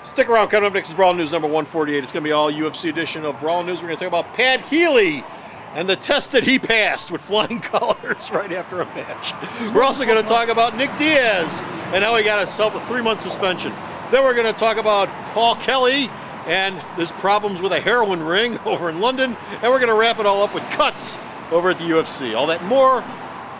Stick around. Coming up next is Brawling News number 148. It's going to be all UFC edition of Brawling News. We're going to talk about Pat Healy and the test that he passed with flying colors right after a match. We're also going to talk about Nick Diaz and how he got himself a 3-month suspension. Then we're going to talk about Paul Kelly and his problems with a heroin ring over in London. And we're going to wrap it all up with cuts over at the UFC. All that and more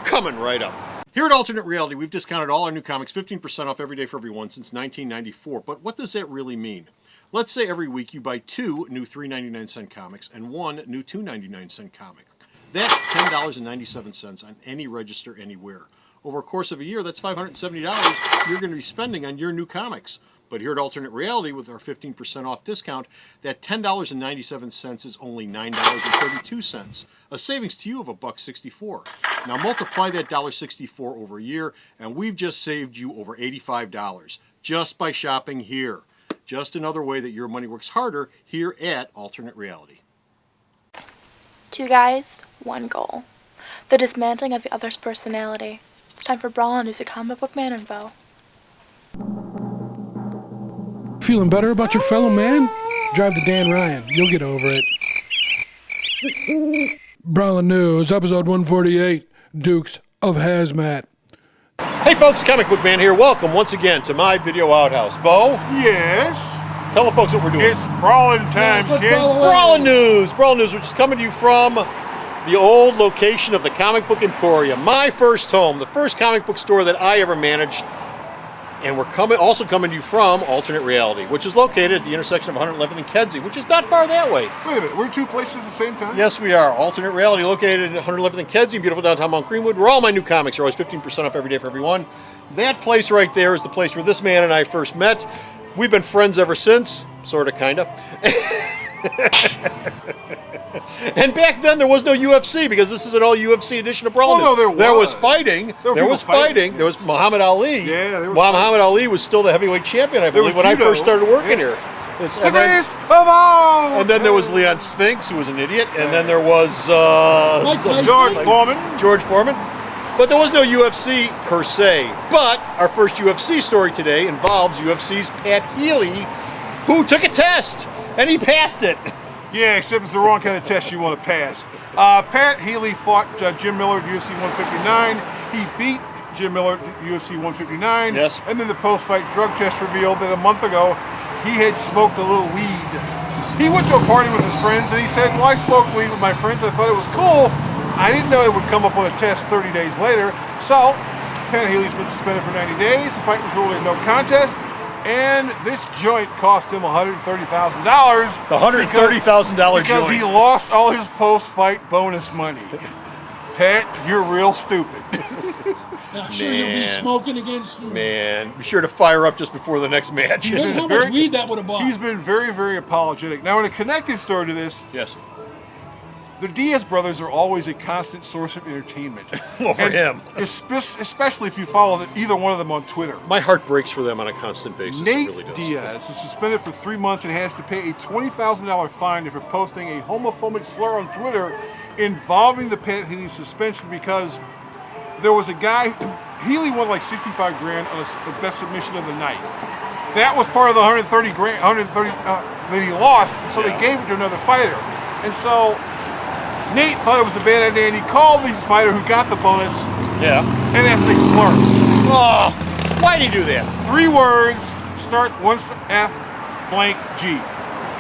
coming right up. Here at Alternate Reality, we've discounted all our new comics 15% off every day for everyone since 1994. But what does that really mean? Let's say every week you buy 2 new 3.99 comics and 1 new 2.99 comic. That's $10.97 on any register anywhere. Over a course of a year, that's $570 you're going to be spending on your new comics. But here at Alternate Reality, with our 15% off discount, that $10.97 is only $9.32, a savings to you of $1.64. Now multiply that $1.64 over a year, and we've just saved you over $85 just by shopping here. Just another way that your money works harder here at Alternate Reality. 2 guys, 1 goal. The dismantling of the other's personality. It's time for Brawlin' News, a comic book man info. Feeling better about your fellow man? Drive the Dan Ryan. You'll get over it. Brawlin' News, episode 148, Dukes of Hazmat. Hey folks, Comic Book Man here. Welcome once again to my video outhouse. Bo? Yes? Tell the folks what we're doing. It's brawling time, let's kid. brawl away. Brawling News, which is coming to you from the old location of the Comic Book Emporium, my first home, the first comic book store that I ever managed. And we're also coming to you from Alternate Reality, which is located at the intersection of 111th and Kedzie, which is not far that way. Wait a minute, we're in 2 places at the same time? Yes, we are. Alternate Reality, located at 111th and Kedzie, beautiful downtown Mount Greenwood, where all my new comics are always 15% off every day for everyone. That place right there is the place where this man and I first met. We've been friends ever since, sort of, kind of. And back then there was no UFC because this is an all UFC edition of Brawling. Oh, no, there was fighting. There was fighting. There was Muhammad Ali. Yeah, there was Muhammad Ali was still the heavyweight champion, I believe, when I first started working here. The greatest of all! And then there was Leon Spinks, who was an idiot, and then there was George Foreman. But there was no UFC per se. But our first UFC story today involves UFC's Pat Healy, who took a test, and he passed it. Yeah, except it's the wrong kind of test you want to pass. Pat Healy fought Jim Miller at UFC 159. He beat Jim Miller at UFC 159. Yes. And then the post-fight drug test revealed that a month ago he had smoked a little weed. He went to a party with his friends and he said, well, I smoked weed with my friends. I thought it was cool. I didn't know it would come up on a test 30 days later. So Pat Healy's been suspended for 90 days. The fight was ruled a no contest. And this joint cost him $130,000. The $130,000 joint. Because he lost all his post-fight bonus money. Pat, you're real stupid. I'm sure he'll be smoking again soon. Man, be sure to fire up just before the next match. Guess how much weed that would have bought? He's been very, very apologetic. Now, in a connected story to this, Yes. the Diaz brothers are always a constant source of entertainment. Well, for him. Especially if you follow either one of them on Twitter. My heart breaks for them on a constant basis. Nate it really does. Diaz is suspended for 3 months and has to pay a $20,000 fine for posting a homophobic slur on Twitter involving the Pat Healy suspension because there was a guy, Healy won like $65 grand on a best submission of the night. That was part of the $130 that he lost, so they gave it to another fighter. And so Nate thought it was a bad idea, and he called the fighter who got the bonus an ethnic slur. Oh, why'd he do that? 3 words, start one F blank G.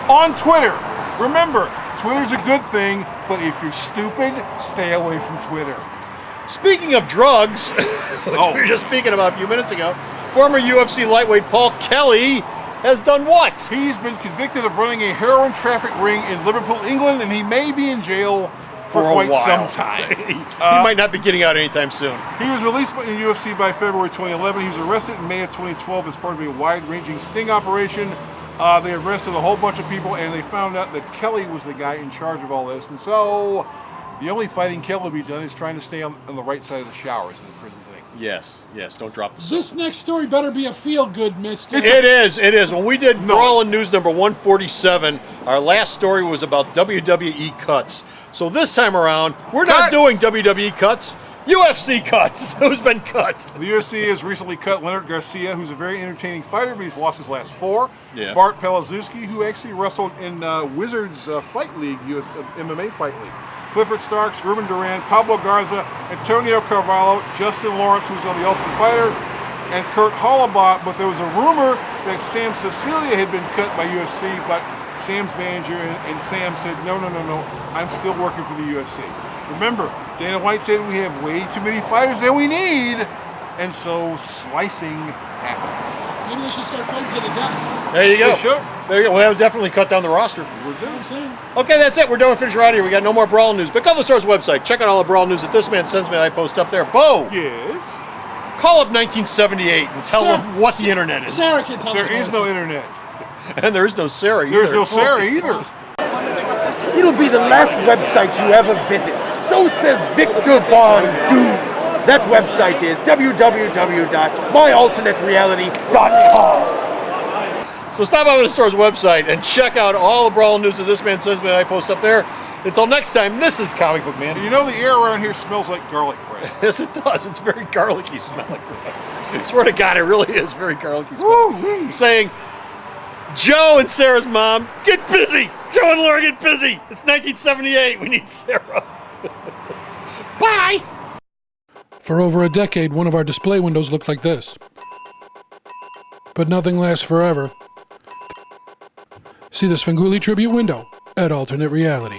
On Twitter. Remember, Twitter's a good thing, but if you're stupid, stay away from Twitter. Speaking of drugs, which we were just speaking about a few minutes ago, former UFC lightweight Paul Kelly has done what? He's been convicted of running a heroin traffic ring in Liverpool, England, and he may be in jail for quite some time. He might not be getting out anytime soon. He was released in the UFC by February 2011. He was arrested in May of 2012 as part of a wide-ranging sting operation. They arrested a whole bunch of people, and they found out that Kelly was the guy in charge of all this. And so the only fighting Kelly will be done is trying to stay on the right side of the showers in the prison thing. Yes, don't drop the soap. This next story better be a feel-good, mister. It is. When we did Brawling News number 147, our last story was about WWE cuts. So this time around, we're not doing WWE cuts. UFC cuts. Who's been cut? The UFC has recently cut Leonard Garcia, who's a very entertaining fighter, but he's lost his last 4. Yeah. Bart Pelazewski, who actually wrestled in Wizards Fight League, MMA Fight League. Clifford Starks, Ruben Duran, Pablo Garza, Antonio Carvalho, Justin Lawrence, who's on The Ultimate Fighter, and Kurt Hollabaugh. But there was a rumor that Sam Cecilia had been cut by UFC, but Sam's manager and Sam said, no, I'm still working for the UFC. Remember, Dana White said we have way too many fighters than we need, and so slicing happens. Maybe they should start fighting to the death. There you go. They should. There you go. We'll definitely cut down the roster. That's what I'm saying. Okay, that's it. We're done with Fisher out of here. We got no more Brawl news. But go to the store's website. Check out all the Brawl news that this man sends me. I post up there. Bo, Yes. call up 1978 and tell them what the internet is. Sarah can tell us. There is no internet. And there is no Sarah either. There's no Sarah either. It'll be the last website you ever visit. So says Victor Von Doom. That website is www.myalternatereality.com. So stop by the store's website and check out all the Brawl news that this man sends me. I post up there. Until next time, this is Comic Book Man. You know the air around here smells like garlic bread. Yes, it does. It's very garlicky smelling. I swear to God, it really is very garlicky smelling. Saying, Joe and Sarah's mom, get busy. Joe and Laura, get busy. It's 1978. We need Sarah. Bye. For over a decade, one of our display windows looked like this. But nothing lasts forever. See the Svengoolie tribute window at Alternate Reality.